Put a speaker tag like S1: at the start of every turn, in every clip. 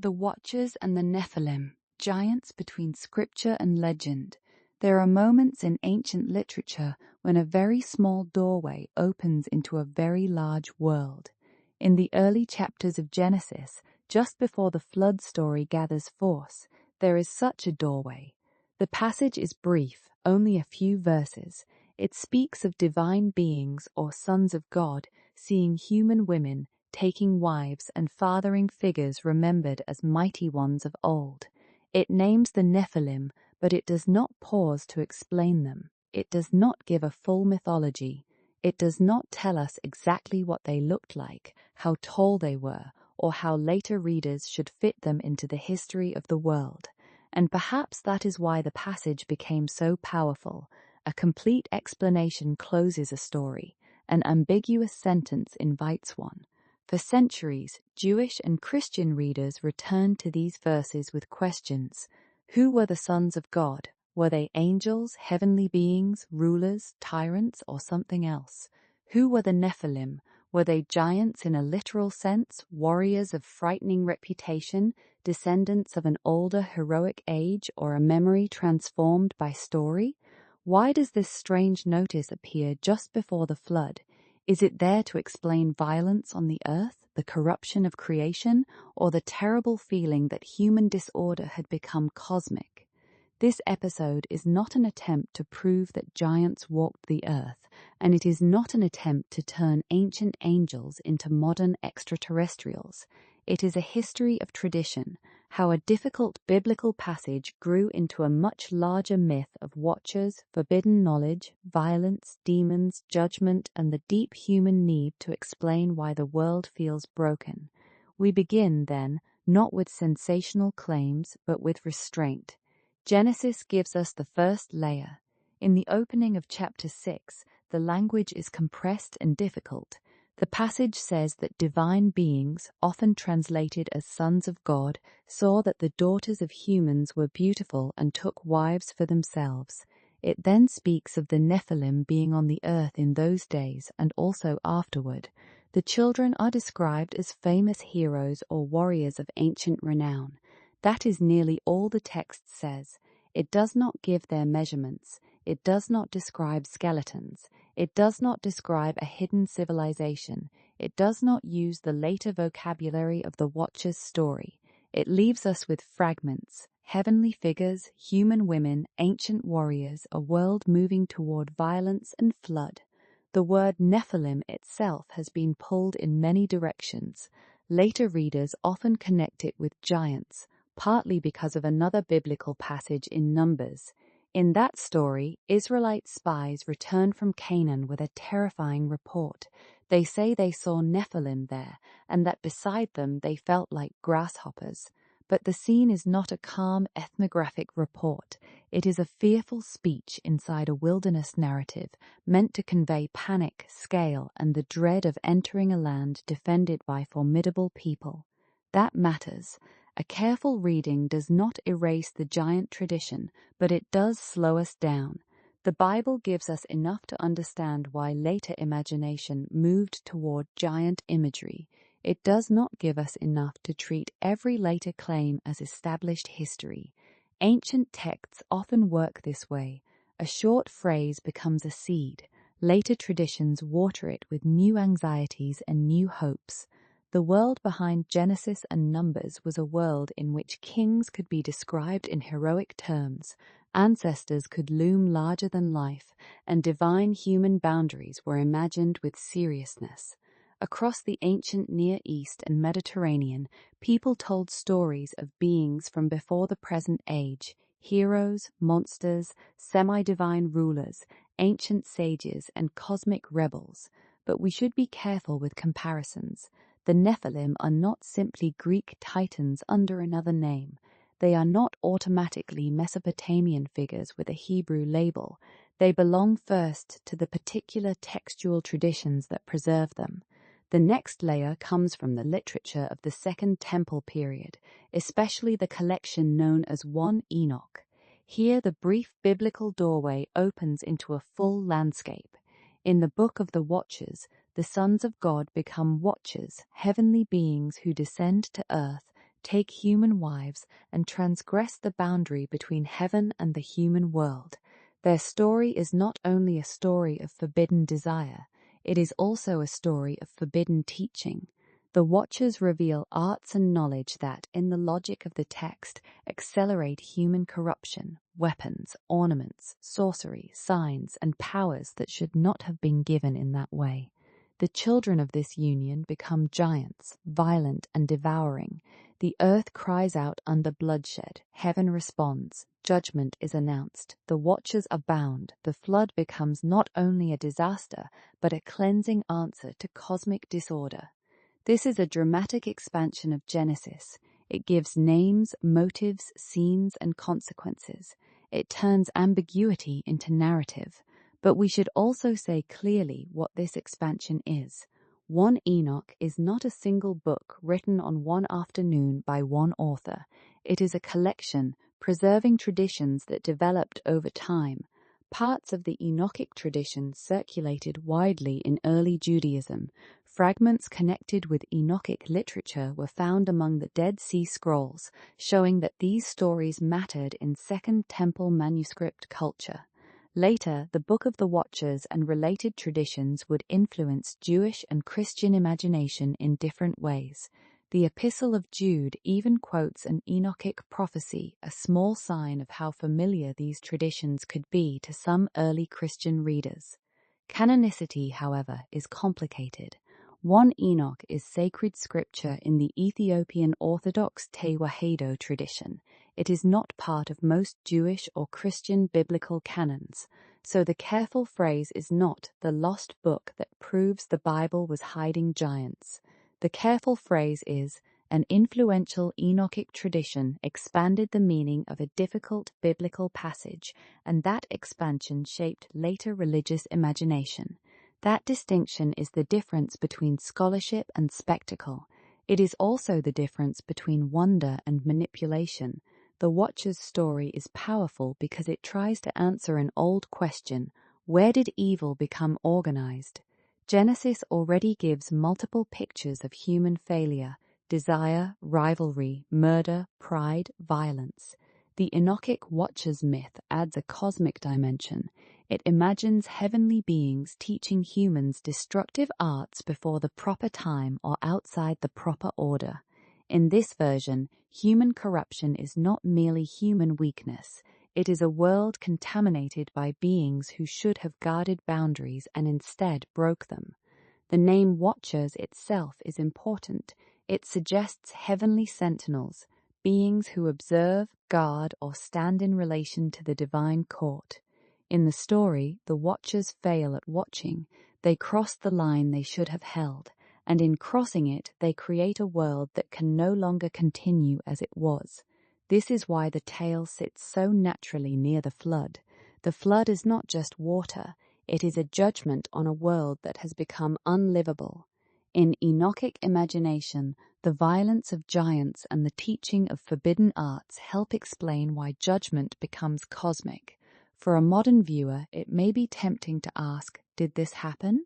S1: The Watchers and the Nephilim, giants between scripture and legend. There are moments in ancient literature when a very small doorway opens into a very large world. In the early chapters of Genesis, just before the flood story gathers force, there is such a doorway. The passage is brief, only a few verses. It speaks of divine beings or sons of God seeing human women, taking wives and fathering figures remembered as mighty ones of old. It names the Nephilim, but it does not pause to explain them. It does not give a full mythology. It does not tell us exactly what they looked like, how tall they were, or how later readers should fit them into the history of the world. And perhaps that is why the passage became so powerful. A complete explanation closes a story. An ambiguous sentence invites one. For centuries, Jewish and Christian readers returned to these verses with questions. Who were the sons of God? Were they angels, heavenly beings, rulers, tyrants, or something else? Who were the Nephilim? Were they giants in a literal sense, warriors of frightening reputation, descendants of an older heroic age, or a memory transformed by story? Why does this strange notice appear just before the flood? Is it there to explain violence on the earth, the corruption of creation, or the terrible feeling that human disorder had become cosmic? This episode is not an attempt to prove that giants walked the earth, and it is not an attempt to turn ancient angels into modern extraterrestrials. It is a history of tradition, how a difficult biblical passage grew into a much larger myth of watchers, forbidden knowledge, violence, demons, judgment, and the deep human need to explain why the world feels broken. We begin, then, not with sensational claims, but with restraint. Genesis gives us the first layer. In the opening of chapter 6, the language is compressed and difficult. The passage says that divine beings, often translated as sons of God, saw that the daughters of humans were beautiful and took wives for themselves. It then speaks of the Nephilim being on the earth in those days and also afterward. The children are described as famous heroes or warriors of ancient renown. That is nearly all the text says. It does not give their measurements. It does not describe skeletons. It does not describe a hidden civilization. It does not use the later vocabulary of the Watcher's story. It leaves us with fragments, heavenly figures, human women, ancient warriors, a world moving toward violence and flood. The word Nephilim itself has been pulled in many directions. Later readers often connect it with giants, partly because of another biblical passage in Numbers. In that story, Israelite spies return from Canaan with a terrifying report. They say they saw Nephilim there, and that beside them they felt like grasshoppers. But the scene is not a calm ethnographic report. It is a fearful speech inside a wilderness narrative, meant to convey panic, scale, and the dread of entering a land defended by formidable people. That matters. A careful reading does not erase the giant tradition, but it does slow us down. The Bible gives us enough to understand why later imagination moved toward giant imagery. It does not give us enough to treat every later claim as established history. Ancient texts often work this way. A short phrase becomes a seed. Later traditions water it with new anxieties and new hopes. The world behind Genesis and Numbers was a world in which kings could be described in heroic terms, ancestors could loom larger than life, and divine human boundaries were imagined with seriousness. Across the ancient Near East and Mediterranean, people told stories of beings from before the present age, heroes, monsters, semi-divine rulers, ancient sages, and cosmic rebels. But we should be careful with comparisons. The Nephilim are not simply Greek titans under another name. They are not automatically Mesopotamian figures with a Hebrew label. They belong first to the particular textual traditions that preserve them. The next layer comes from the literature of the Second Temple period, especially the collection known as 1 Enoch. Here the brief biblical doorway opens into a full landscape. In the Book of the Watchers, the sons of God become watchers, heavenly beings who descend to earth, take human wives, and transgress the boundary between heaven and the human world. Their story is not only a story of forbidden desire, it is also a story of forbidden teaching. The Watchers reveal arts and knowledge that, in the logic of the text, accelerate human corruption, weapons, ornaments, sorcery, signs, and powers that should not have been given in that way. The children of this union become giants, violent and devouring. The earth cries out under bloodshed. Heaven responds. Judgment is announced. The Watchers are bound. The flood becomes not only a disaster, but a cleansing answer to cosmic disorder. This is a dramatic expansion of Genesis. It gives names, motives, scenes, and consequences. It turns ambiguity into narrative. But we should also say clearly what this expansion is. 1 Enoch is not a single book written on one afternoon by one author. It is a collection, preserving traditions that developed over time. Parts of the Enochic tradition circulated widely in early Judaism. Fragments connected with Enochic literature were found among the Dead Sea Scrolls, showing that these stories mattered in Second Temple manuscript culture. Later, the Book of the Watchers and related traditions would influence Jewish and Christian imagination in different ways. The Epistle of Jude even quotes an Enochic prophecy, a small sign of how familiar these traditions could be to some early Christian readers. Canonicity, however, is complicated. 1 Enoch is sacred scripture in the Ethiopian Orthodox Tewahedo tradition. It is not part of most Jewish or Christian biblical canons, so the careful phrase is not the lost book that proves the Bible was hiding giants. The careful phrase is, an influential Enochic tradition expanded the meaning of a difficult biblical passage, and that expansion shaped later religious imagination. That distinction is the difference between scholarship and spectacle. It is also the difference between wonder and manipulation. The Watcher's story is powerful because it tries to answer an old question: where did evil become organized? Genesis already gives multiple pictures of human failure: desire, rivalry, murder, pride, violence. The Enochic Watchers myth adds a cosmic dimension. It imagines heavenly beings teaching humans destructive arts before the proper time or outside the proper order. In this version, human corruption is not merely human weakness. It is a world contaminated by beings who should have guarded boundaries and instead broke them. The name Watchers itself is important. It suggests heavenly sentinels, beings who observe, guard, or stand in relation to the divine court. In the story, the Watchers fail at watching. They cross the line they should have held, and in crossing it, they create a world that can no longer continue as it was. This is why the tale sits so naturally near the flood. The flood is not just water, it is a judgment on a world that has become unlivable. In Enochic imagination, the violence of giants and the teaching of forbidden arts help explain why judgment becomes cosmic. For a modern viewer, it may be tempting to ask, did this happen?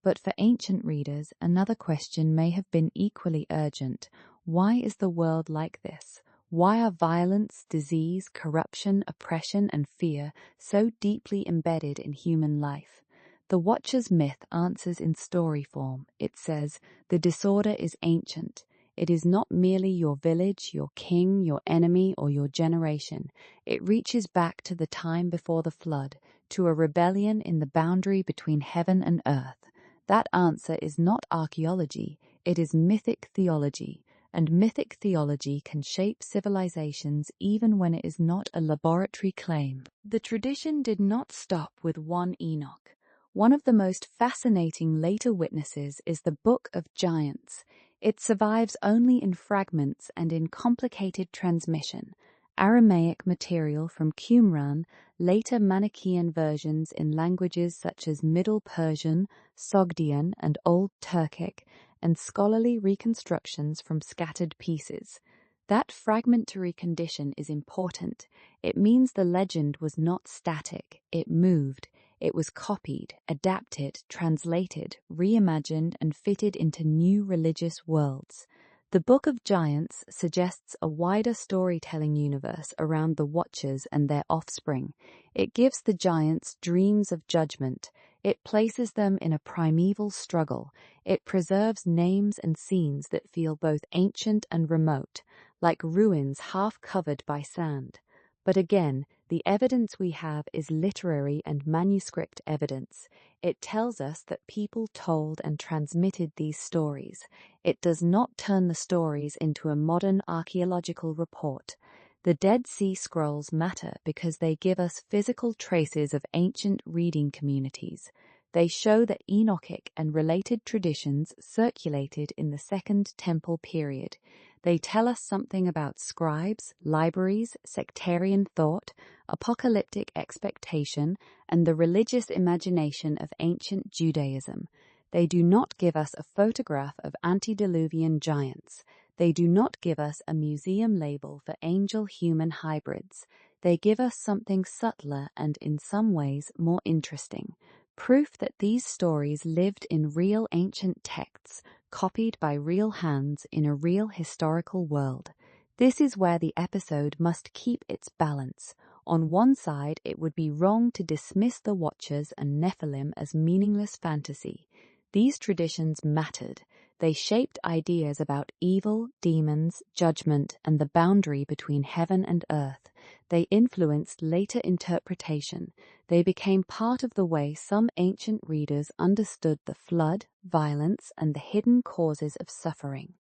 S1: But for ancient readers, another question may have been equally urgent. Why is the world like this? Why are violence, disease, corruption, oppression, and fear so deeply embedded in human life? The Watcher's myth answers in story form. It says, the disorder is ancient. It is not merely your village, your king, your enemy, or your generation. It reaches back to the time before the flood, to a rebellion in the boundary between heaven and earth. That answer is not archaeology, it is mythic theology, and mythic theology can shape civilizations even when it is not a laboratory claim. The tradition did not stop with 1 Enoch. One of the most fascinating later witnesses is the Book of Giants. It survives only in fragments and in complicated transmission. Aramaic material from Qumran, later Manichaean versions in languages such as Middle Persian, Sogdian, and Old Turkic, and scholarly reconstructions from scattered pieces. That fragmentary condition is important. It means the legend was not static, it moved. It was copied, adapted, translated, reimagined, and fitted into new religious worlds. The Book of Giants suggests a wider storytelling universe around the Watchers and their offspring. It gives the giants dreams of judgment. It places them in a primeval struggle. It preserves names and scenes that feel both ancient and remote, like ruins half covered by sand. But again, the evidence we have is literary and manuscript evidence. It tells us that people told and transmitted these stories. It does not turn the stories into a modern archaeological report. The Dead Sea Scrolls matter because they give us physical traces of ancient reading communities. They show that Enochic and related traditions circulated in the Second Temple period. They tell us something about scribes, libraries, sectarian thought, apocalyptic expectation, and the religious imagination of ancient Judaism. They do not give us a photograph of antediluvian giants. They do not give us a museum label for angel-human hybrids. They give us something subtler and in some ways more interesting. Proof that these stories lived in real ancient texts, copied by real hands in a real historical world. This is where the episode must keep its balance. On one side, it would be wrong to dismiss the Watchers and Nephilim as meaningless fantasy. These traditions mattered. They shaped ideas about evil, demons, judgment, and the boundary between heaven and earth. They influenced later interpretation. They became part of the way some ancient readers understood the flood, violence, and the hidden causes of suffering.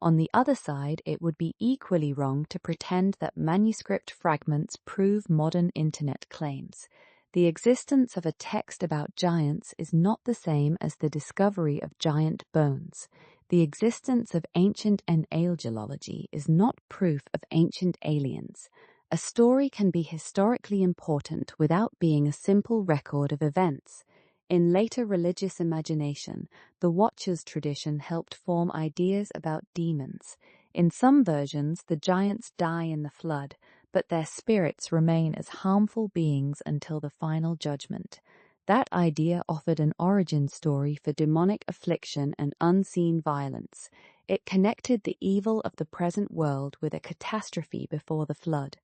S1: On the other side, it would be equally wrong to pretend that manuscript fragments prove modern internet claims. The existence of a text about giants is not the same as the discovery of giant bones. The existence of ancient archaeology is not proof of ancient aliens. A story can be historically important without being a simple record of events. In later religious imagination, the Watchers tradition helped form ideas about demons. In some versions, the giants die in the flood, but their spirits remain as harmful beings until the final judgment. That idea offered an origin story for demonic affliction and unseen violence. It connected the evil of the present world with a catastrophe before the flood.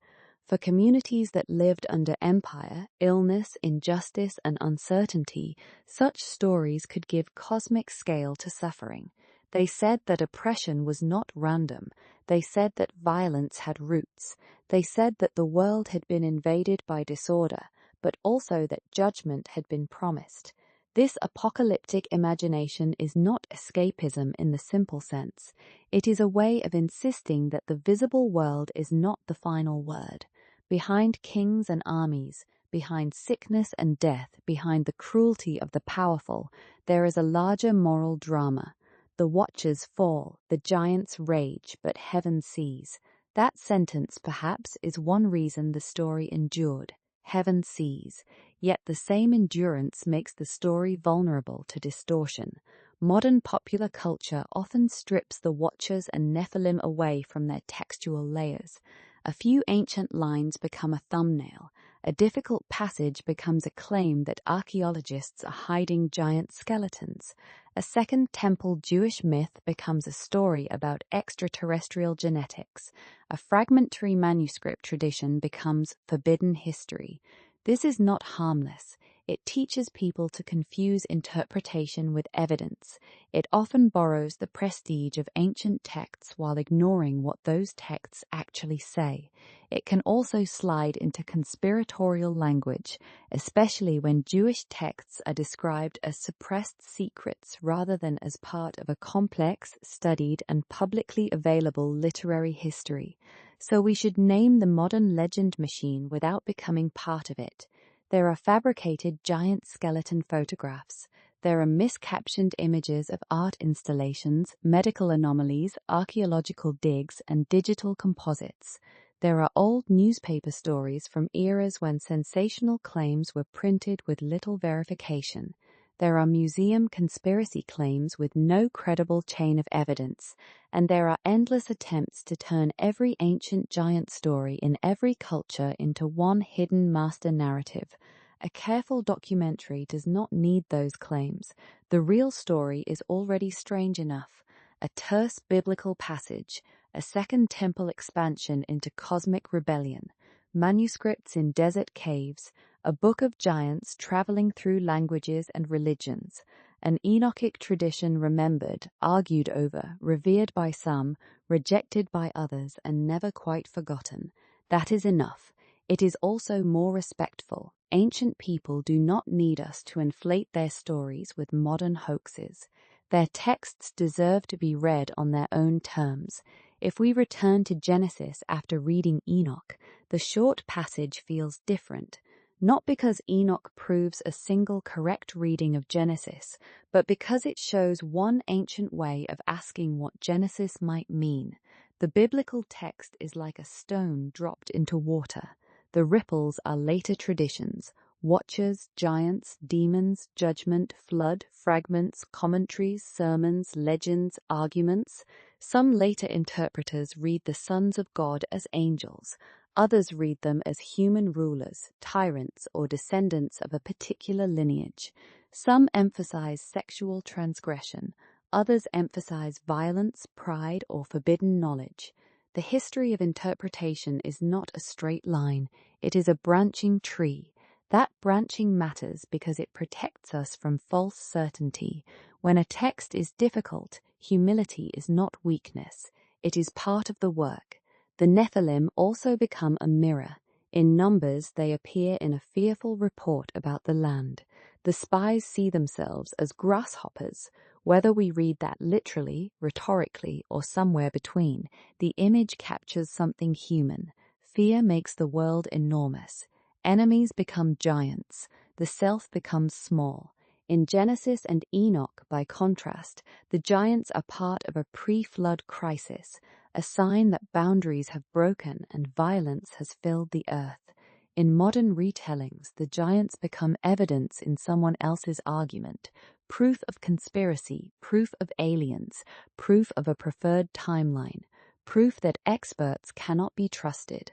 S1: For communities that lived under empire, illness, injustice, and uncertainty, such stories could give cosmic scale to suffering. They said that oppression was not random. They said that violence had roots. They said that the world had been invaded by disorder, but also that judgment had been promised. This apocalyptic imagination is not escapism in the simple sense. It is a way of insisting that the visible world is not the final word. Behind kings and armies, behind sickness and death, behind the cruelty of the powerful, there is a larger moral drama. The Watchers fall, the giants rage, but heaven sees. That sentence, perhaps, is one reason the story endured. Heaven sees. Yet the same endurance makes the story vulnerable to distortion. Modern popular culture often strips the Watchers and Nephilim away from their textual layers. A few ancient lines become a thumbnail. A difficult passage becomes a claim that archaeologists are hiding giant skeletons. A Second Temple Jewish myth becomes a story about extraterrestrial genetics. A fragmentary manuscript tradition becomes forbidden history. This is not harmless. It teaches people to confuse interpretation with evidence. It often borrows the prestige of ancient texts while ignoring what those texts actually say. It can also slide into conspiratorial language, especially when Jewish texts are described as suppressed secrets rather than as part of a complex, studied, and publicly available literary history. So we should name the modern legend machine without becoming part of it. There are fabricated giant skeleton photographs. There are miscaptioned images of art installations, medical anomalies, archaeological digs, and digital composites. There are old newspaper stories from eras when sensational claims were printed with little verification. There are museum conspiracy claims with no credible chain of evidence, and there are endless attempts to turn every ancient giant story in every culture into one hidden master narrative. A careful documentary does not need those claims. The real story is already strange enough. a terse biblical passage, a second temple expansion into cosmic rebellion, manuscripts in desert caves, a book of giants traveling through languages and religions, an Enochic tradition remembered, argued over, revered by some, rejected by others, and never quite forgotten. That is enough. It is also more respectful. Ancient people do not need us to inflate their stories with modern hoaxes. Their texts deserve to be read on their own terms. If we return to Genesis after reading Enoch, the short passage feels different. Not because Enoch proves a single correct reading of Genesis, but because it shows one ancient way of asking what Genesis might mean. The biblical text is like a stone dropped into water. The ripples are later traditions, watchers, giants, demons, judgment, flood, fragments, commentaries, sermons, legends, arguments. Some later interpreters read the sons of God as angels. Others read them as human rulers, tyrants, or descendants of a particular lineage. Some emphasize sexual transgression. Others emphasize violence, pride, or forbidden knowledge. The history of interpretation is not a straight line. It is a branching tree. That branching matters because it protects us from false certainty. When a text is difficult, humility is not weakness. It is part of the work. The Nephilim also become a mirror. In Numbers, they appear in a fearful report about the land. The spies see themselves as grasshoppers. Whether we read that literally, rhetorically, or somewhere between, the image captures something human. Fear makes the world enormous. Enemies become giants. The self becomes small. In Genesis and Enoch, by contrast, the giants are part of a pre-flood crisis, a sign that boundaries have broken and violence has filled the earth. In modern retellings, the giants become evidence in someone else's argument, proof of conspiracy, proof of aliens, proof of a preferred timeline, proof that experts cannot be trusted.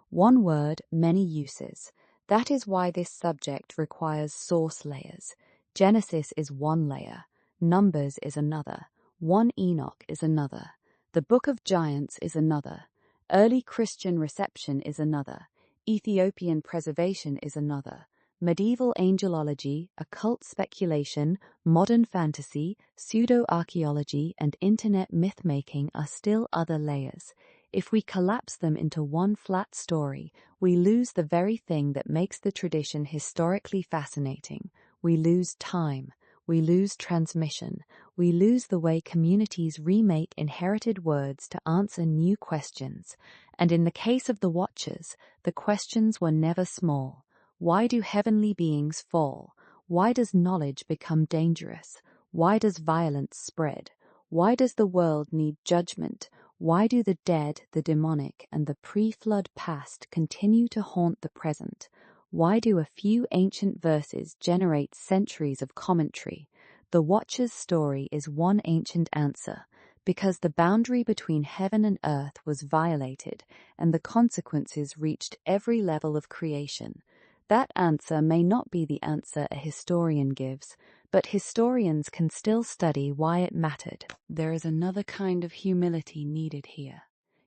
S1: One word, many uses. That is why this subject requires source layers. Genesis is one layer, Numbers is another, 1 Enoch is another, the Book of Giants is another, early Christian reception is another, Ethiopian preservation is another, medieval angelology, occult speculation, modern fantasy, pseudo-archaeology, and internet myth-making are still other layers. If we collapse them into one flat story, we lose the very thing that makes the tradition historically fascinating. We lose time. We lose transmission. We lose the way communities remake inherited words to answer new questions. And in the case of the Watchers, the questions were never small. Why do heavenly beings fall? Why does knowledge become dangerous? Why does violence spread? Why does the world need judgment? Why do the dead, the demonic, and the pre-flood past continue to haunt the present? Why do a few ancient verses generate centuries of commentary? The Watcher's story is one ancient answer, because the boundary between heaven and earth was violated, and the consequences reached every level of creation. That answer may not be the answer a historian gives, but historians can still study why it mattered. There is another kind of humility needed here.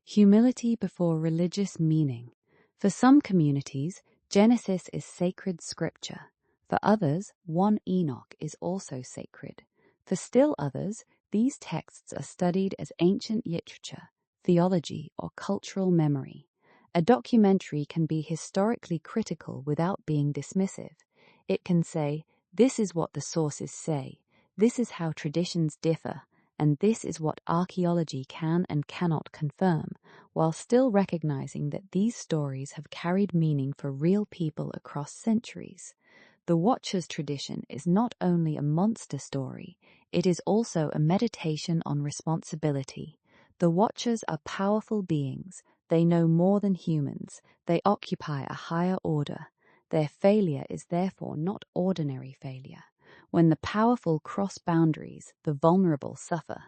S1: Humility before religious meaning. For some communities, Genesis is sacred scripture. For others, 1 Enoch is also sacred. For still others, these texts are studied as ancient literature, theology, or cultural memory. A documentary can be historically critical without being dismissive. It can say, this is what the sources say, this is how traditions differ, and this is what archaeology can and cannot confirm, while still recognizing that these stories have carried meaning for real people across centuries. The Watchers tradition is not only a monster story, it is also a meditation on responsibility. The Watchers are powerful beings. They know more than humans. They occupy a higher order. Their failure is therefore not ordinary failure. When the powerful cross boundaries, the vulnerable suffer.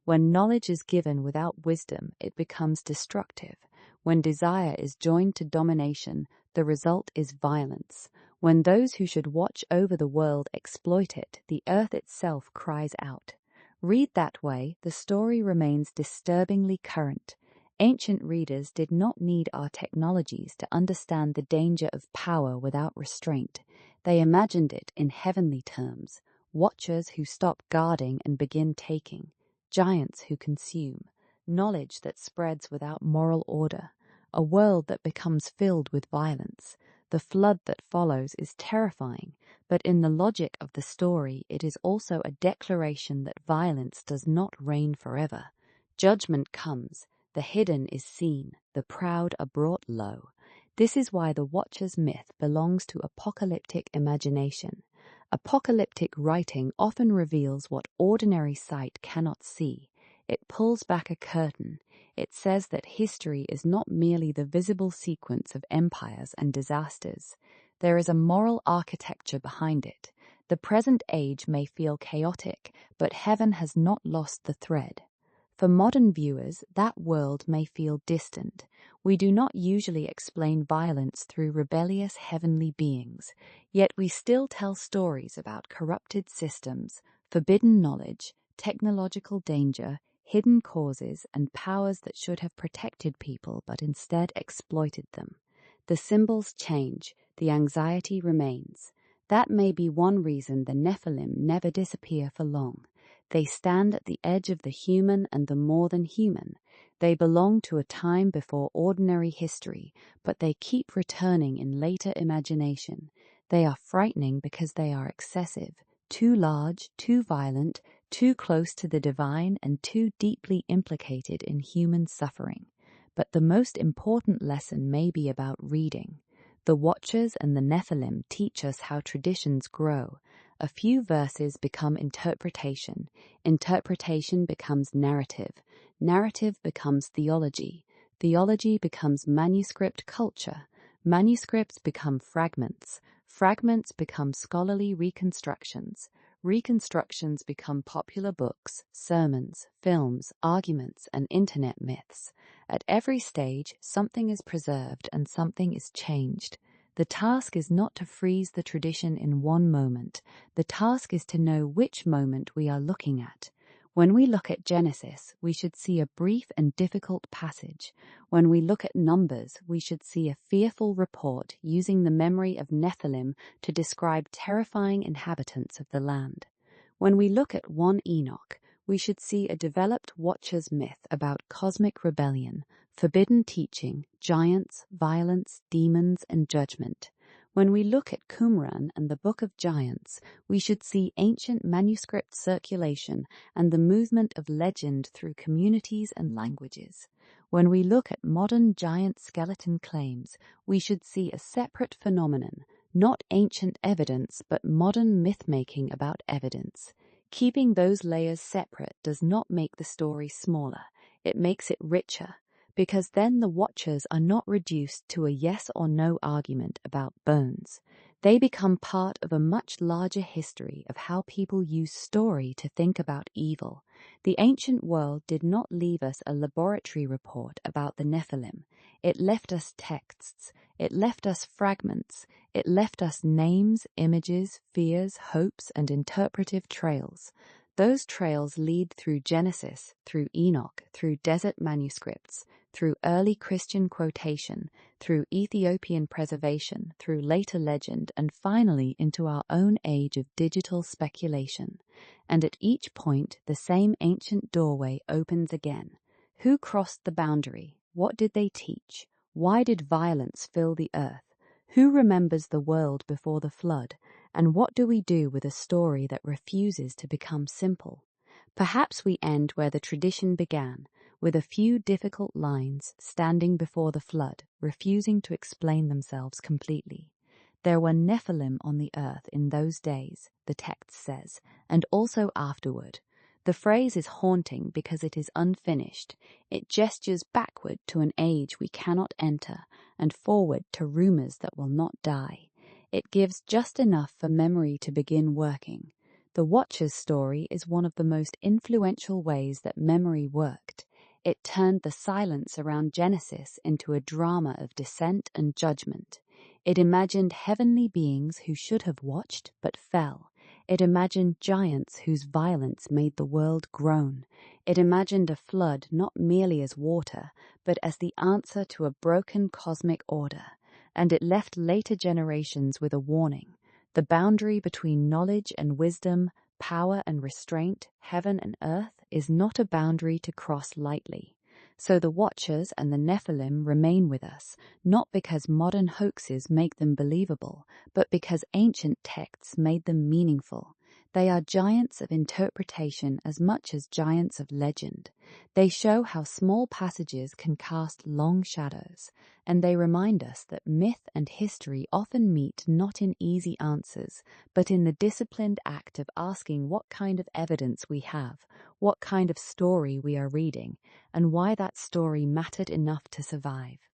S1: When knowledge is given without wisdom, it becomes destructive. When desire is joined to domination, the result is violence. When those who should watch over the world exploit it, the earth itself cries out. Read that way, the story remains disturbingly current. Ancient readers did not need our technologies to understand the danger of power without restraint. They imagined it in heavenly terms: watchers who stop guarding and begin taking, giants who consume, knowledge that spreads without moral order, a world that becomes filled with violence. The flood that follows is terrifying, but in the logic of the story, it is also a declaration that violence does not reign forever. Judgment comes, the hidden is seen, the proud are brought low. This is why the Watcher's myth belongs to apocalyptic imagination. Apocalyptic writing often reveals what ordinary sight cannot see. It pulls back a curtain. It says that history is not merely the visible sequence of empires and disasters. There is a moral architecture behind it. The present age may feel chaotic, but heaven has not lost the thread. For modern viewers, that world may feel distant. We do not usually explain violence through rebellious heavenly beings, yet we still tell stories about corrupted systems, forbidden knowledge, technological danger, hidden causes, and powers that should have protected people but instead exploited them. The symbols change, the anxiety remains. That may be one reason the Nephilim never disappear for long. They stand at the edge of the human and the more than human. They belong to a time before ordinary history, but they keep returning in later imagination. They are frightening because they are excessive, too large, too violent, too close to the divine, and too deeply implicated in human suffering. But the most important lesson may be about reading. The Watchers and the Nephilim teach us how traditions grow. A few verses become interpretation. Interpretation becomes narrative. Narrative becomes theology. Theology becomes manuscript culture. Manuscripts become fragments. Fragments become scholarly reconstructions. Reconstructions become popular books, sermons, films, arguments, and internet myths. At every stage, something is preserved and something is changed. The task is not to freeze the tradition in one moment. The task is to know which moment we are looking at. When we look at Genesis, we should see a brief and difficult passage. When we look at Numbers, we should see a fearful report using the memory of Nephilim to describe terrifying inhabitants of the land. When we look at 1 Enoch, we should see a developed Watcher's myth about cosmic rebellion, forbidden teaching, giants, violence, demons, and judgment. When we look at Qumran and the Book of Giants, we should see ancient manuscript circulation and the movement of legend through communities and languages. When we look at modern giant skeleton claims, we should see a separate phenomenon, not ancient evidence, but modern myth-making about evidence. Keeping those layers separate does not make the story smaller, it makes it richer. Because then the Watchers are not reduced to a yes or no argument about bones. They become part of a much larger history of how people use story to think about evil. The ancient world did not leave us a laboratory report about the Nephilim. It left us texts. It left us fragments. It left us names, images, fears, hopes, and interpretive trails. Those trails lead through Genesis, through Enoch, through desert manuscripts, through early Christian quotation, through Ethiopian preservation, through later legend, and finally into our own age of digital speculation. And at each point, the same ancient doorway opens again. Who crossed the boundary? What did they teach? Why did violence fill the earth? Who remembers the world before the flood? And what do we do with a story that refuses to become simple? Perhaps we end where the tradition began, with a few difficult lines standing before the flood, refusing to explain themselves completely. There were Nephilim on the earth in those days, the text says, and also afterward. The phrase is haunting because it is unfinished. It gestures backward to an age we cannot enter, and forward to rumors that will not die. It gives just enough for memory to begin working. The Watcher's story is one of the most influential ways that memory worked. It turned the silence around Genesis into a drama of descent and judgment. It imagined heavenly beings who should have watched but fell.
S2: It imagined giants whose violence made the world groan. It imagined a flood not merely as water, but as the answer to a broken cosmic order. And it left later generations with a warning. The boundary between knowledge and wisdom, power and restraint, heaven and earth, is not a boundary to cross lightly. So the Watchers and the Nephilim remain with us, not because modern hoaxes make them believable, but because ancient texts made them meaningful. They are giants of interpretation as much as giants of legend. They show how small passages can cast long shadows, and they remind us that myth and history often meet not in easy answers, but in the disciplined act of asking what kind of evidence we have, what kind of story we are reading, and why that story mattered enough to survive.